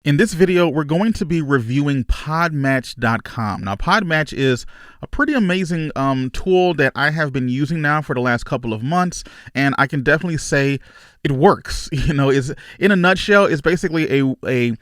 In this video, we're going to be reviewing PodMatch.com. Now, PodMatch is a pretty amazing tool that I have been using now for the last couple of months, and I can definitely say it works. Is in a nutshell, it's basically a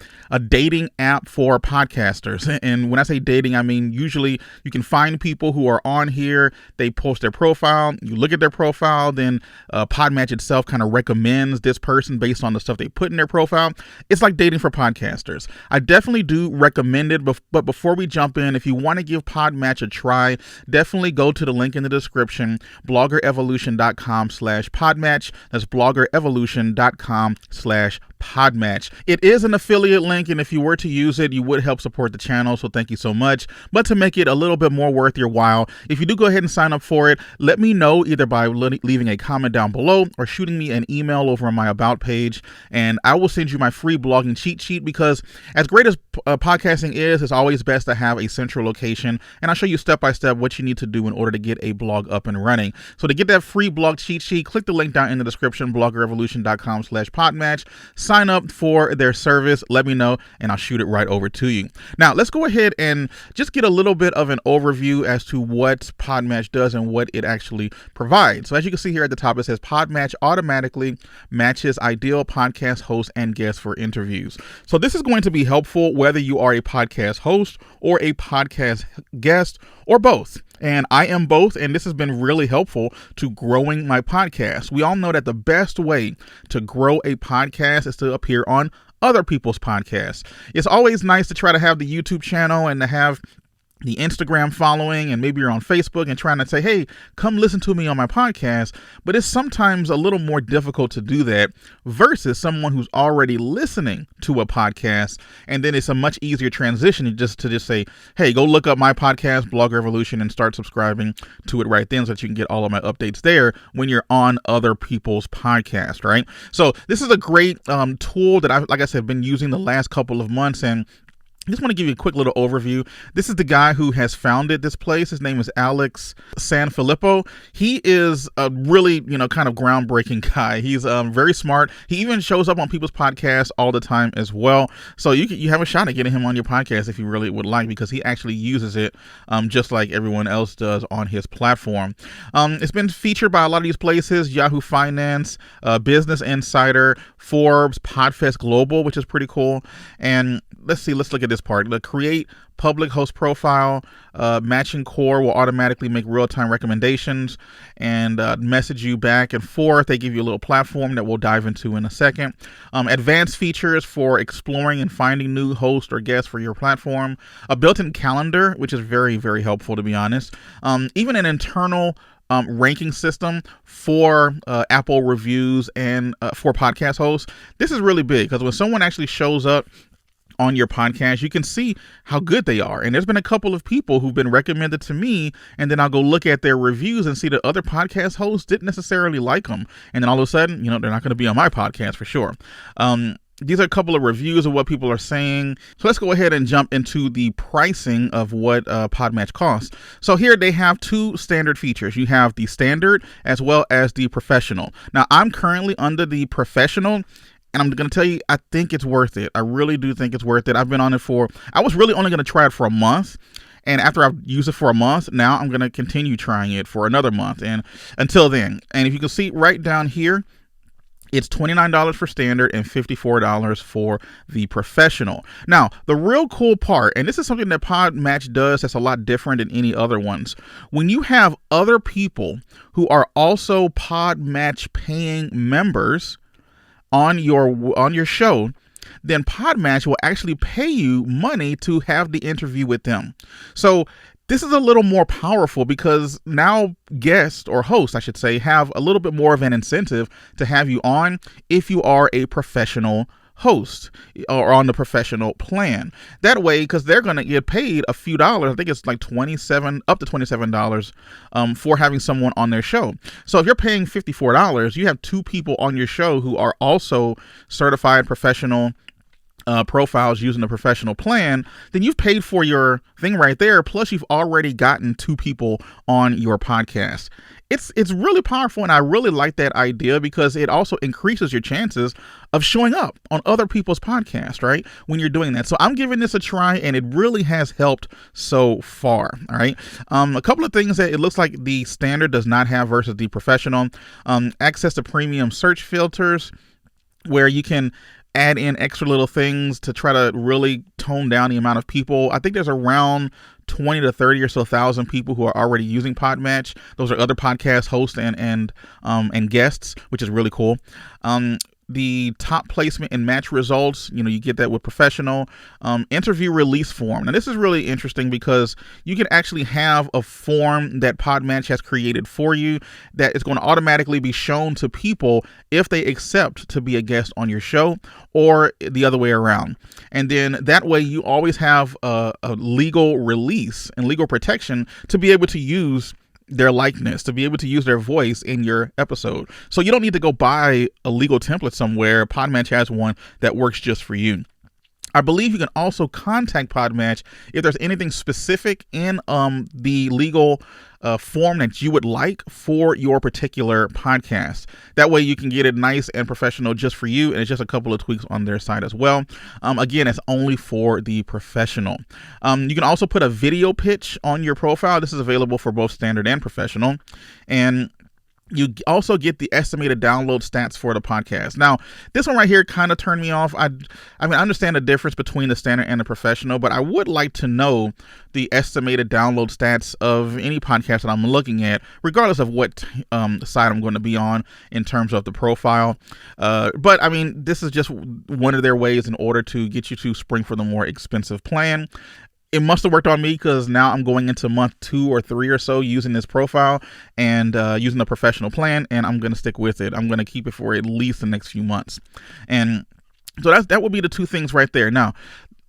dating app for podcasters. And when I say dating, I mean usually you can find people who are on here. They post their profile. You look at their profile, then PodMatch itself kind of recommends this person based on the stuff they put in their profile. It's like dating for podcasters. I definitely do recommend it. But before we jump in, if you want to give PodMatch a try, definitely go to the link in the description, bloggerevolution.com/PodMatch. That's bloggerevolution.com/PodMatch. It is an affiliate link, and if you were to use it, you would help support the channel, so thank you so much. But to make it a little bit more worth your while, if you do go ahead and sign up for it, let me know either by leaving a comment down below or shooting me an email over on my About page, and I will send you my free blogging cheat sheet, because as great as podcasting is, it's always best to have a central location, and I'll show you step by step what you need to do in order to get a blog up and running. So to get that free blog cheat sheet, click the link down in the description, bloggerevolution.com/PodMatch. Sign up for their service, let me know, and I'll shoot it right over to you. Now, let's go ahead and just get a little bit of an overview as to what PodMatch does and what it actually provides. So as you can see here at the top, it says PodMatch automatically matches ideal podcast hosts and guests for interviews. So this is going to be helpful whether you are a podcast host or a podcast guest or both. And I am both, and this has been really helpful to growing my podcast. We all know that the best way to grow a podcast is to appear on other people's podcasts. It's always nice to try to have the YouTube channel and to have the Instagram following, and maybe you're on Facebook and trying to say, hey, come listen to me on my podcast. But it's sometimes a little more difficult to do that versus someone who's already listening to a podcast. And then it's a much easier transition to just say, hey, go look up my podcast, Blog Revolution, and start subscribing to it right then so that you can get all of my updates there when you're on other people's podcasts, right? So this is a great tool that like I said, been using the last couple of months, and I just want to give you a quick little overview. This is the guy who has founded this place. His name is Alex Sanfilippo. He is a really, kind of groundbreaking guy. He's very smart. He even shows up on people's podcasts all the time as well. So you have a shot at getting him on your podcast if you really would like, because he actually uses it just like everyone else does on his platform. It's been featured by a lot of these places: Yahoo Finance, Business Insider, Forbes, Podfest Global, which is pretty cool. And let's look at this part. The create public host profile, matching core will automatically make real-time recommendations and message you back and forth. They give you a little platform that we'll dive into in a second. Advanced features for exploring and finding new hosts or guests for your platform. A built-in calendar, which is very, very helpful, to be honest. Even an internal ranking system for Apple reviews and for podcast hosts. This is really big, because when someone actually shows up on your podcast, you can see how good they are. And there's been a couple of people who've been recommended to me, and then I'll go look at their reviews and see that other podcast hosts didn't necessarily like them. And then all of a sudden, they're not going to be on my podcast for sure. These are a couple of reviews of what people are saying. So let's go ahead and jump into the pricing of what PodMatch costs. So here they have two standard features. You have the standard as well as the professional. Now, I'm currently under the professional, and I'm going to tell you, I think it's worth it. I really do think it's worth it. I've been on it I was really only going to try it for a month. And after I've used it for a month, now I'm going to continue trying it for another month. And until then, and if you can see right down here, it's $29 for standard and $54 for the professional. Now, the real cool part, and this is something that PodMatch does that's a lot different than any other ones. When you have other people who are also PodMatch paying members on your show, then PodMatch will actually pay you money to have the interview with them. So this is a little more powerful, because now guests, or hosts I should say, have a little bit more of an incentive to have you on if you are a professional host or on the professional plan. That way, because they're going to get paid a few dollars, I think it's like up to $27 for having someone on their show. So if you're paying $54, you have two people on your show who are also certified professional profiles using a professional plan, then you've paid for your thing right there. Plus, you've already gotten 2 people on your podcast. It's really powerful, and I really like that idea because it also increases your chances of showing up on other people's podcasts, right? When you're doing that. So I'm giving this a try, and it really has helped so far. All right. A couple of things that it looks like the standard does not have versus the professional. Access to premium search filters, where you can add in extra little things to try to really tone down the amount of people. I think there's around 20 to 30 or so thousand people who are already using PodMatch. Those are other podcast hosts and guests, which is really cool. The top placement and match results, you get that with professional. Interview release form. Now, this is really interesting because you can actually have a form that PodMatch has created for you that is going to automatically be shown to people if they accept to be a guest on your show, or the other way around. And then that way you always have a legal release and legal protection to be able to use their likeness, to be able to use their voice in your episode. So you don't need to go buy a legal template somewhere. PodMatch has one that works just for you. I believe you can also contact PodMatch if there's anything specific in the legal form that you would like for your particular podcast. That way you can get it nice and professional just for you, and it's just a couple of tweaks on their side as well. Again, it's only for the professional. You can also put a video pitch on your profile. This is available for both standard and professional. And you also get the estimated download stats for the podcast. Now, this one right here kind of turned me off. I understand the difference between the standard and the professional, but I would like to know the estimated download stats of any podcast that I'm looking at, regardless of what side I'm going to be on in terms of the profile. But this is just one of their ways in order to get you to spring for the more expensive plan. It must have worked on me because now I'm going into month 2 or 3 or so using this profile and using the professional plan, and I'm going to stick with it. I'm going to keep it for at least the next few months. And so that would be the 2 things right there. Now,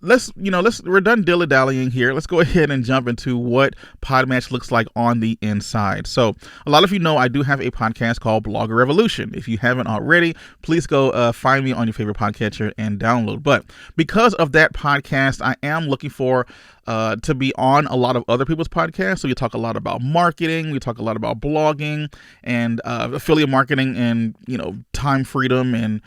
we're done dilly-dallying here. Let's go ahead and jump into what PodMatch looks like on the inside. So a lot of you know I do have a podcast called Blogger Revolution. If you haven't already, please go find me on your favorite podcatcher and download. But because of that podcast, I am looking for to be on a lot of other people's podcasts. So we talk a lot about marketing, we talk a lot about blogging and affiliate marketing and, time freedom and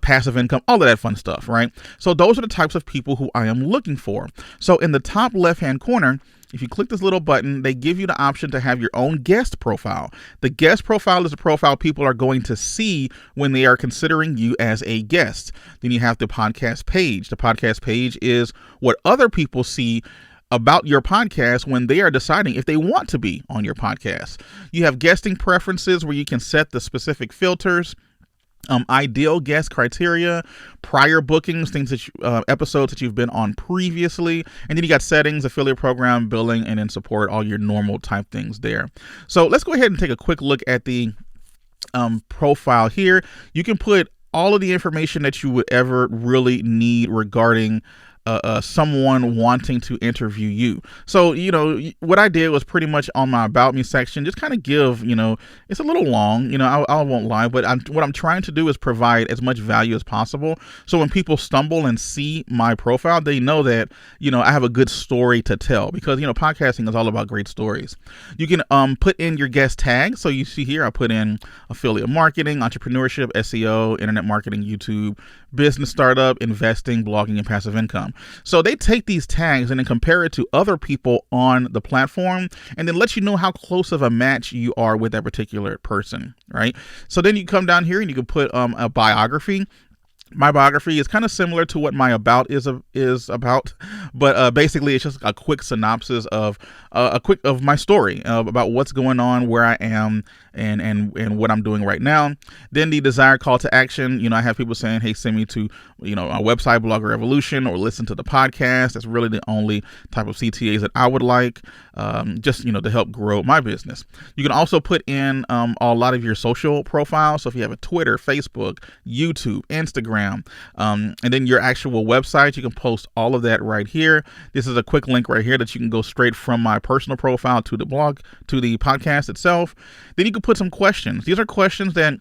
passive income, all of that fun stuff, right? So those are the types of people who I am looking for. So in the top left-hand corner, if you click this little button, they give you the option to have your own guest profile. The guest profile is a profile people are going to see when they are considering you as a guest. Then you have the podcast page. The podcast page is what other people see about your podcast when they are deciding if they want to be on your podcast. You have guesting preferences where you can set the specific filters. Ideal guest criteria, prior bookings, things that episodes that you've been on previously, and then you got settings, affiliate program, billing, and then support, all your normal type things there. So let's go ahead and take a quick look at the profile here. You can put all of the information that you would ever really need regarding someone wanting to interview you. So, what I did was pretty much on my About Me section, just kind of give, it's a little long, I won't lie, but what I'm trying to do is provide as much value as possible. So when people stumble and see my profile, they know that, I have a good story to tell because, podcasting is all about great stories. You can put in your guest tags. So you see here, I put in affiliate marketing, entrepreneurship, SEO, internet marketing, YouTube, business startup, investing, blogging, and passive income. So they take these tags and then compare it to other people on the platform and then let you know how close of a match you are with that particular person, right? So then you come down here and you can put a biography. My biography is kind of similar to what my About is about, but basically it's just a quick synopsis of my story about what's going on, where I am, and what I'm doing right now. Then the desired call to action. I have people saying, "Hey, send me to our website, Blogger Revolution, or listen to the podcast." That's really the only type of CTAs that I would like, just to help grow my business. You can also put in a lot of your social profiles. So if you have a Twitter, Facebook, YouTube, Instagram. And then your actual website, you can post all of that right here. This is a quick link right here that you can go straight from my personal profile to the blog, to the podcast itself. Then you can put some questions. These are questions that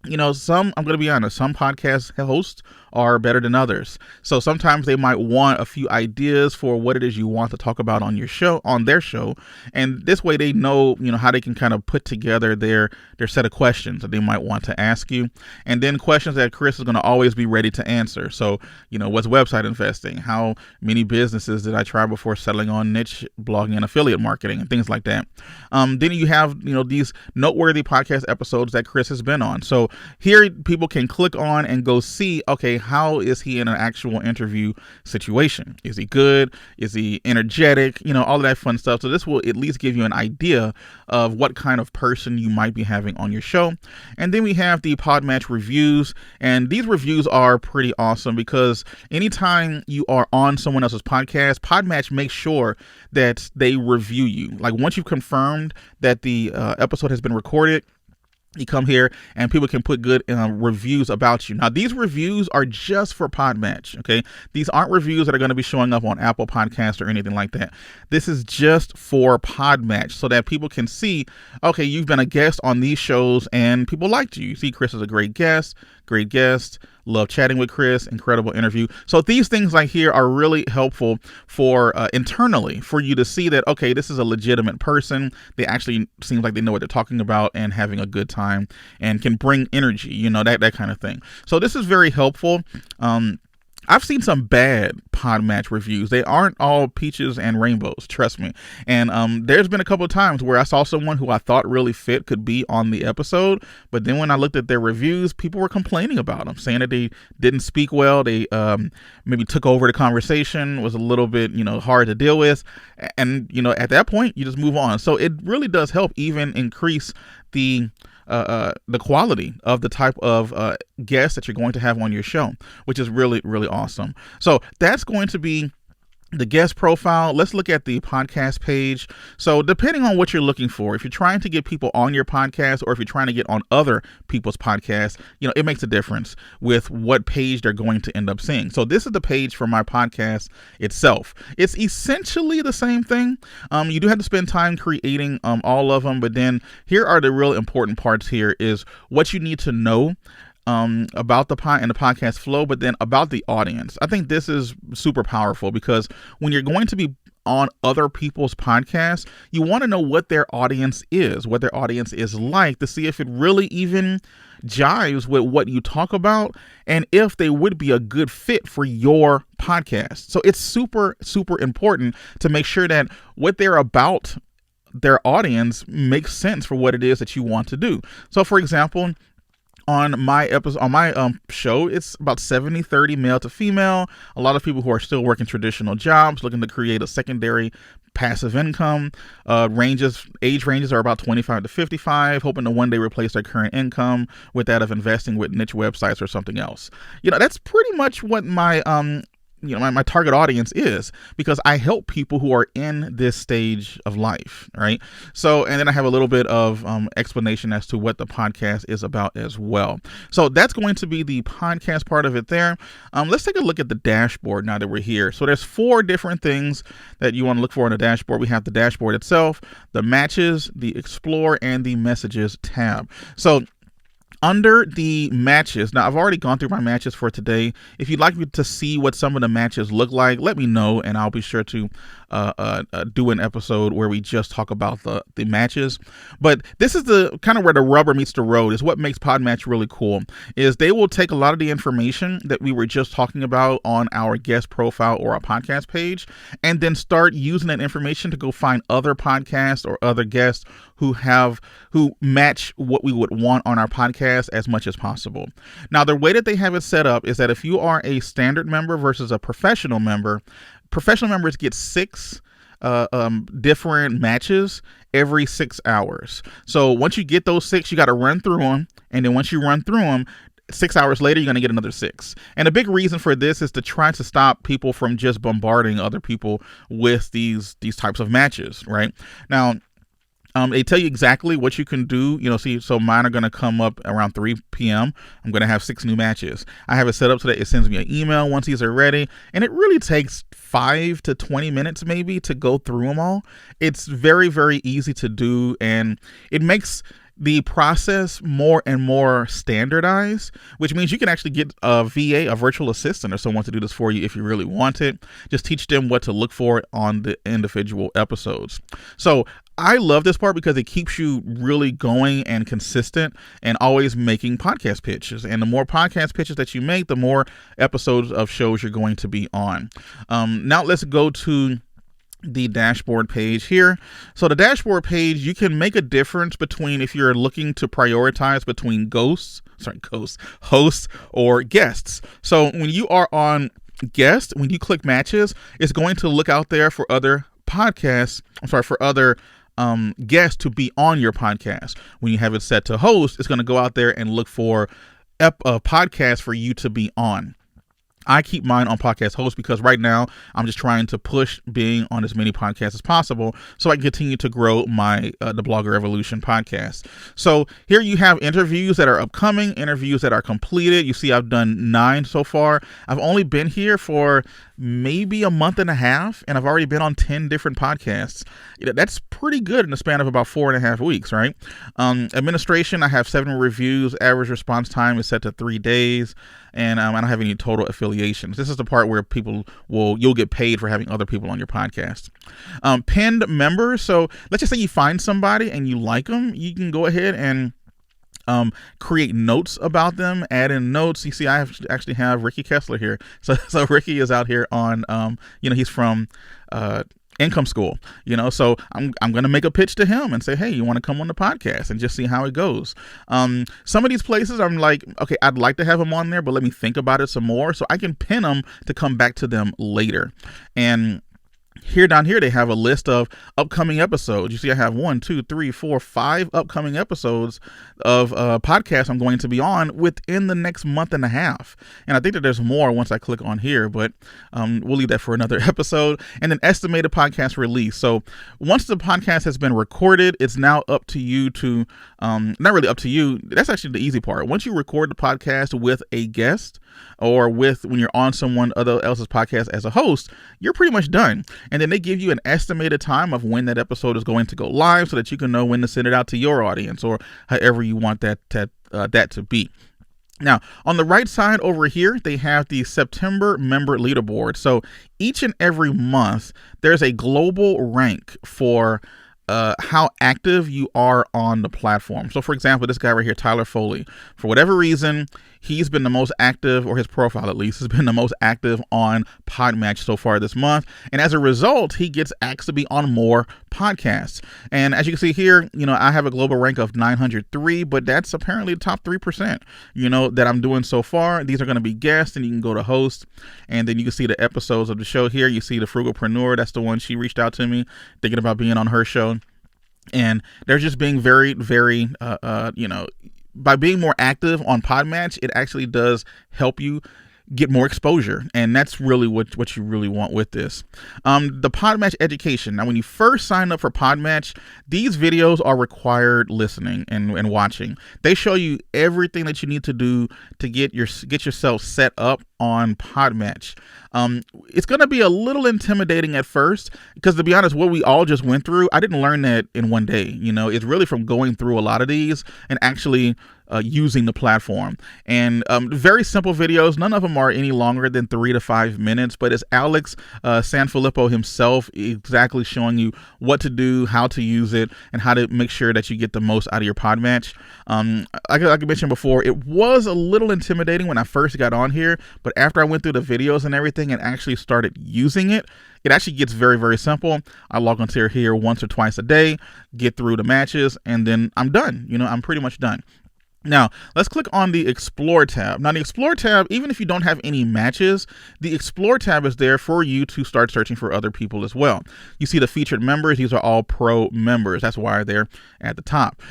I'm going to be honest, some podcast hosts are better than others. So sometimes they might want a few ideas for what it is you want to talk about on your show, on their show. And this way they know, how they can kind of put together their set of questions that they might want to ask you. And then questions that Chris is going to always be ready to answer. So, what's website investing? How many businesses did I try before settling on niche blogging and affiliate marketing and things like that? Then you have, these noteworthy podcast episodes that Chris has been on. So here people can click on and go see, okay, how is he in an actual interview situation? Is he good? Is he energetic? All of that fun stuff. So this will at least give you an idea of what kind of person you might be having on your show. And then we have the PodMatch reviews. And these reviews are pretty awesome because anytime you are on someone else's podcast, PodMatch makes sure that they review you. Like once you've confirmed that the episode has been recorded, you come here and people can put good reviews about you. Now, these reviews are just for PodMatch, okay? These aren't reviews that are going to be showing up on Apple Podcasts or anything like that. This is just for PodMatch so that people can see, okay, you've been a guest on these shows and people liked you. You see, Chris is a great guest. Love chatting with Chris, incredible interview. So these things like here are really helpful for internally for you to see that, okay, this is a legitimate person. They actually seem like they know what they're talking about and having a good time and can bring energy, that kind of thing. So this is very helpful. I've seen some bad PodMatch reviews. They aren't all peaches and rainbows, trust me. And there's been a couple of times where I saw someone who I thought really fit could be on the episode, but then when I looked at their reviews, people were complaining about them, saying that they didn't speak well. They maybe took over the conversation, was a little bit, hard to deal with. And, at that point, you just move on. So it really does help even increase the quality of the type of guests that you're going to have on your show, which is really, really awesome. So that's going to be the guest profile. Let's look at the podcast page. So depending on what you're looking for, if you're trying to get people on your podcast or if you're trying to get on other people's podcasts, it makes a difference with what page they're going to end up seeing. So this is the page for my podcast itself. It's essentially the same thing. You do have to spend time creating all of them, but then here are the real important parts. Here is what you need to know about the podcast flow, but then about the audience. I think this is super powerful because when you're going to be on other people's podcasts, you want to know what their audience is like to see if it really even jives with what you talk about and if they would be a good fit for your podcast. So it's super, super important to make sure that what they're about, their audience, makes sense for what it is that you want to do. So for example, on my show, it's about 70-30 male to female. A lot of people who are still working traditional jobs, looking to create a secondary passive income. Age ranges are about 25 to 55, hoping to one day replace their current income with that of investing with niche websites or something else. That's pretty much what my my target audience is, because I help people who are in this stage of life, right? So, and then I have a little bit of explanation as to what the podcast is about as well. So that's going to be the podcast part of it there. Let's take a look at the dashboard now that we're here. So there's 4 different things that you want to look for in the dashboard. We have the dashboard itself, the matches, the explore, and the messages tab. So under the matches, now I've already gone through my matches for today. If you'd like me to see what some of the matches look like, let me know and I'll be sure to do an episode where we just talk about the matches. But this is the kind of where the rubber meets the road, is what makes PodMatch really cool, is they will take a lot of the information that we were just talking about on our guest profile or our podcast page and then start using that information to go find other podcasts or other guests who match what we would want on our podcast as much as possible. Now, the way that they have it set up is that if you are a standard member versus a professional member, professional members get 6 different matches every 6 hours. So once you get those 6, you got to run through them. And then once you run through them, 6 hours later, you're going to get another 6. And a big reason for this is to try to stop people from just bombarding other people with these types of matches, right? Now, they tell you exactly what you can do, so mine are going to come up around 3 p.m. I'm going to have 6 new matches. I have it set up so that it sends me an email once these are ready. And it really takes 5 to 20 minutes maybe to go through them all. It's very, very easy to do. And it makes the process more and more standardized, which means you can actually get a VA, a virtual assistant, or someone to do this for you if you really want it. Just teach them what to look for on the individual episodes. So I love this part because it keeps you really going and consistent and always making podcast pitches. And the more podcast pitches that you make, the more episodes of shows you're going to be on. Now let's go to the dashboard page here. So the dashboard page, you can make a difference between if you're looking to prioritize between hosts or guests. So when you are on guest, when you click matches, it's going to look out there for other podcasts, for other guests to be on your podcast. When you have it set to host, it's going to go out there and look for a podcast for you to be on. I keep mine on podcast host because right now I'm just trying to push being on as many podcasts as possible so I can continue to grow my the Blogger Evolution podcast. So here you have interviews that are upcoming, interviews that are completed. You see I've done 9 so far. I've only been here for maybe a month and a half, and I've already been on 10 different podcasts. That's pretty good in the span of about 4.5 weeks, right? Administration, I have 7 reviews. Average response time is set to 3 days. And I don't have any total affiliations. This is the part where you'll get paid for having other people on your podcast. Pinned members. So let's just say you find somebody and you like them. You can go ahead and create notes about them, add in notes. You see, I actually have Ricky Kessler here. So Ricky is out here on, he's from Income School, so I'm going to make a pitch to him and say, hey, you want to come on the podcast, and just see how it goes. Some of these places I'm like, okay, I'd like to have him on there, but let me think about it some more so I can pin them to come back to them later. And down here, they have a list of upcoming episodes. You see, I have 5 upcoming episodes of podcasts I'm going to be on within the next month and a half. And I think that there's more once I click on here, but we'll leave that for another episode. And then estimated podcast release. So once the podcast has been recorded, it's now up to you to, not really up to you. That's actually the easy part. Once you record the podcast with a guest, or when you're on someone else's podcast as a host, you're pretty much done. And then they give you an estimated time of when that episode is going to go live so that you can know when to send it out to your audience or however you want that to be. Now, on the right side over here, they have the September member leaderboard. So each and every month, there's a global rank for how active you are on the platform. So for example, this guy right here, Tyler Foley, for whatever reason, he's been the most active, or his profile at least has been the most active on PodMatch so far this month. And as a result, he gets asked to be on more podcasts. And as you can see here, I have a global rank of 903, but that's apparently the top 3%, that I'm doing so far. These are going to be guests, and you can go to host, and then you can see the episodes of the show here. You see the Frugalpreneur. That's the one she reached out to me thinking about being on her show. And they're just being very, very, by being more active on PodMatch, it actually does help you get more exposure. And that's really what you really want with this. The PodMatch education. Now, when you first sign up for PodMatch, these videos are required listening and watching. They show you everything that you need to do to get yourself set up on PodMatch. It's going to be a little intimidating at first because, to be honest, what we all just went through, I didn't learn that in one day. It's really from going through a lot of these and actually using the platform. And very simple videos. None of them are any longer than 3 to 5 minutes, but it's Alex Sanfilippo himself exactly showing you what to do, how to use it, and how to make sure that you get the most out of your PodMatch. Like I mentioned before, it was a little intimidating when I first got on here, but after I went through the videos and everything and actually started using it, it actually gets very, very simple. I log onto here once or twice a day, get through the matches, and then I'm done. I'm pretty much done. Now, let's click on the Explore tab. Now, the Explore tab, even if you don't have any matches, the Explore tab is there for you to start searching for other people as well. You see the featured members. These are all pro members. That's why they're at the top.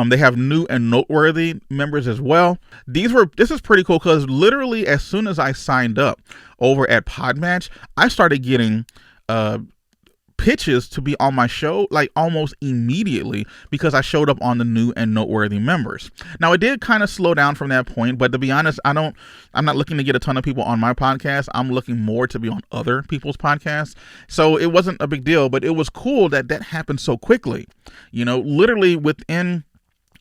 They have new and noteworthy members as well. This is pretty cool because literally as soon as I signed up over at PodMatch, I started getting pitches to be on my show like almost immediately because I showed up on the new and noteworthy members. Now, it did kind of slow down from that point, but to be honest, I'm not looking to get a ton of people on my podcast. I'm looking more to be on other people's podcasts. So it wasn't a big deal, but it was cool that happened so quickly. Literally within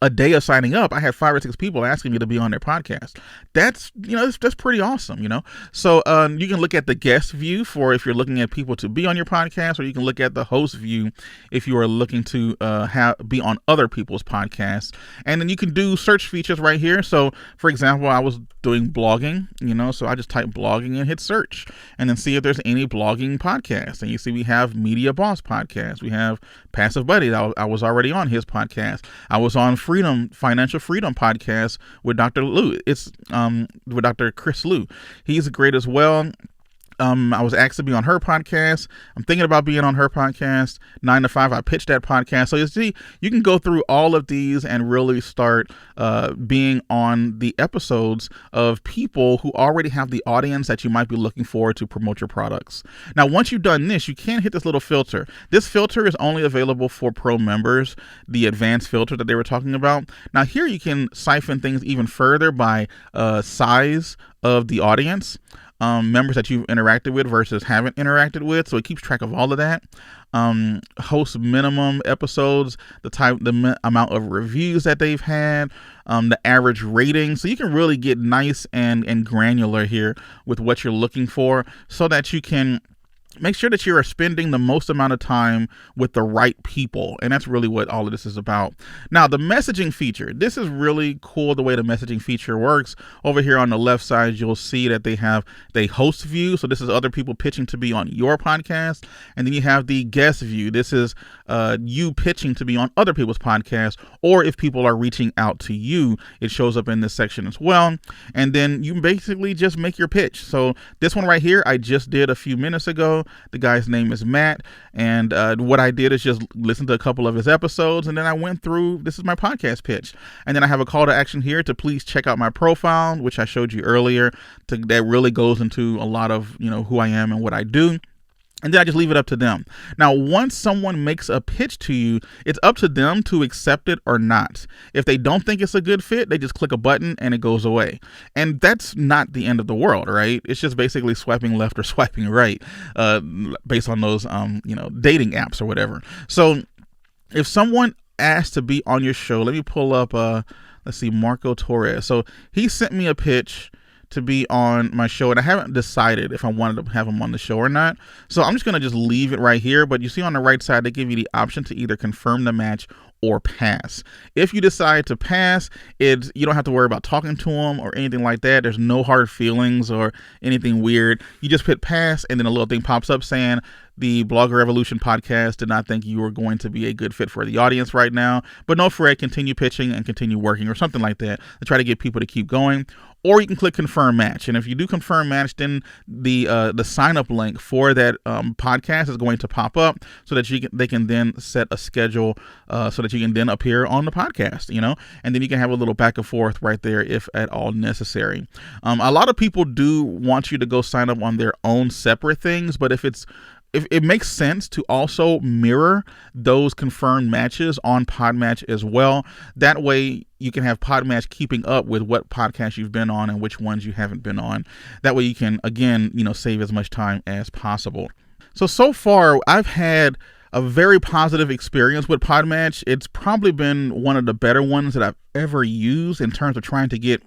a day of signing up, I had 5 or 6 people asking me to be on their podcast. That's, that's pretty awesome, So you can look at the guest view for if you're looking at people to be on your podcast, or you can look at the host view if you are looking to be on other people's podcasts. And then you can do search features right here. So for example, I was doing blogging, so I just type blogging and hit search, and then see if there's any blogging podcasts. And you see we have Media Boss podcast. We have Passive Buddy. I was already on his podcast. I was on Financial Freedom podcast with Dr. Lou. It's with Dr. Chris Lou. He's great as well. I was asked to be on her podcast. I'm thinking about being on her podcast. 9 to 5, I pitched that podcast. So you see, you can go through all of these and really start being on the episodes of people who already have the audience that you might be looking for to promote your products. Now, once you've done this, you can hit this little filter. This filter is only available for pro members, the advanced filter that they were talking about. Now, here you can siphon things even further by size of the audience. Members that you've interacted with versus haven't interacted with. So it keeps track of all of that. Host minimum episodes, the amount of reviews that they've had, the average rating. So you can really get nice and granular here with what you're looking for, so that you can make sure that you are spending the most amount of time with the right people. And that's really what all of this is about. Now, the messaging feature, this is really cool the way the messaging feature works. Over here on the left side, you'll see that they host view. So this is other people pitching to be on your podcast. And then you have the guest view. This is you pitching to be on other people's podcasts, or if people are reaching out to you, it shows up in this section as well. And then you basically just make your pitch. So this one right here, I just did a few minutes ago. The guy's name is Matt, and what I did is just listen to a couple of his episodes, and then I went through, this is my podcast pitch. And then I have a call to action here to please check out my profile, which I showed you earlier, that really goes into a lot of, who I am and what I do. And then I just leave it up to them. Now, once someone makes a pitch to you, it's up to them to accept it or not. If they don't think it's a good fit, they just click a button and it goes away. And that's not the end of the world, right? It's just basically swiping left or swiping right, based on those, dating apps or whatever. So if someone asks to be on your show, let me pull up, let's see, Marco Torres. So he sent me a pitch to be on my show, and I haven't decided if I wanted to have him on the show or not. So I'm just going to just leave it right here. But you see on the right side, they give you the option to either confirm the match or pass. If you decide to pass, you don't have to worry about talking to him or anything like that. There's no hard feelings or anything weird. You just hit pass, and then a little thing pops up saying, the Blogger Revolution podcast did not think you were going to be a good fit for the audience right now, but no fret, continue pitching and continue working, or something like that, to try to get people to keep going. Or you can click confirm match. And if you do confirm match, then the sign up link for that podcast is going to pop up, so that they can then set a schedule so that you can then appear on the podcast, and then you can have a little back and forth right there if at all necessary. A lot of people do want you to go sign up on their own separate things, but if it makes sense to also mirror those confirmed matches on PodMatch as well. That way you can have PodMatch keeping up with what podcasts you've been on and which ones you haven't been on. That way you can, again, save as much time as possible. So far I've had a very positive experience with PodMatch. It's probably been one of the better ones that I've ever used in terms of trying to get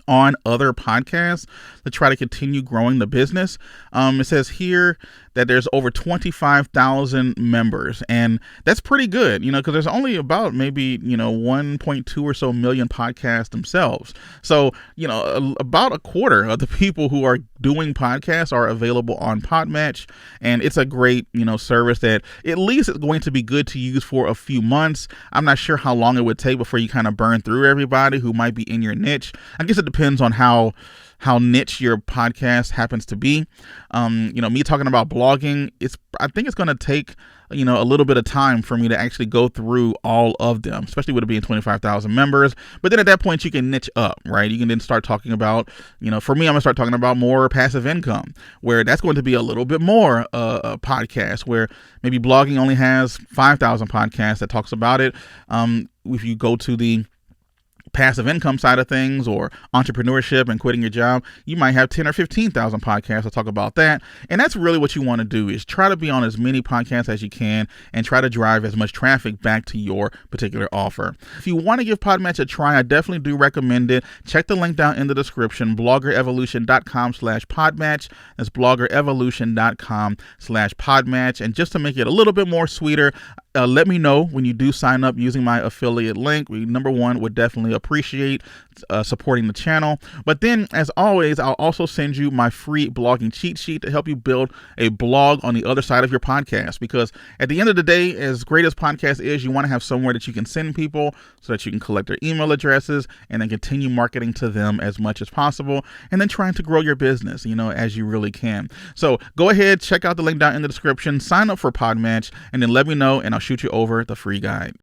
on other podcasts to try to continue growing the business. It says here that there's over 25,000 members, and that's pretty good, because there's only about maybe 1.2 or so million podcasts themselves. So about a quarter of the people who are doing podcasts are available on PodMatch, and it's a great service that at least is going to be good to use for a few months. I'm not sure how long it would take before you kind of burn through everybody who might be in your niche. I guess it depends on how niche your podcast happens to be. Me talking about blogging, I think it's going to take a little bit of time for me to actually go through all of them, especially with it being 25,000 members. But then at that point you can niche up, right? You can then start talking about, for me, I'm gonna start talking about more passive income, where that's going to be a little bit more a podcast, where maybe blogging only has 5,000 podcasts that talks about it. If you go to the passive income side of things or entrepreneurship and quitting your job, you might have 10 or 15,000 podcasts. I'll talk about that. And that's really what you want to do, is try to be on as many podcasts as you can and try to drive as much traffic back to your particular offer. If you want to give PodMatch a try, I definitely do recommend it. Check the link down in the description, bloggerevolution.com/PodMatch. That's bloggerevolution.com/PodMatch. And just to make it a little bit more sweeter, let me know when you do sign up using my affiliate link. We, number one, would definitely appreciate supporting the channel. But then, as always, I'll also send you my free blogging cheat sheet to help you build a blog on the other side of your podcast. Because at the end of the day, as great as podcast is, you want to have somewhere that you can send people so that you can collect their email addresses and then continue marketing to them as much as possible, and then trying to grow your business, as you really can. So go ahead, check out the link down in the description, sign up for PodMatch, and then let me know, and I'll shoot you over the free guide.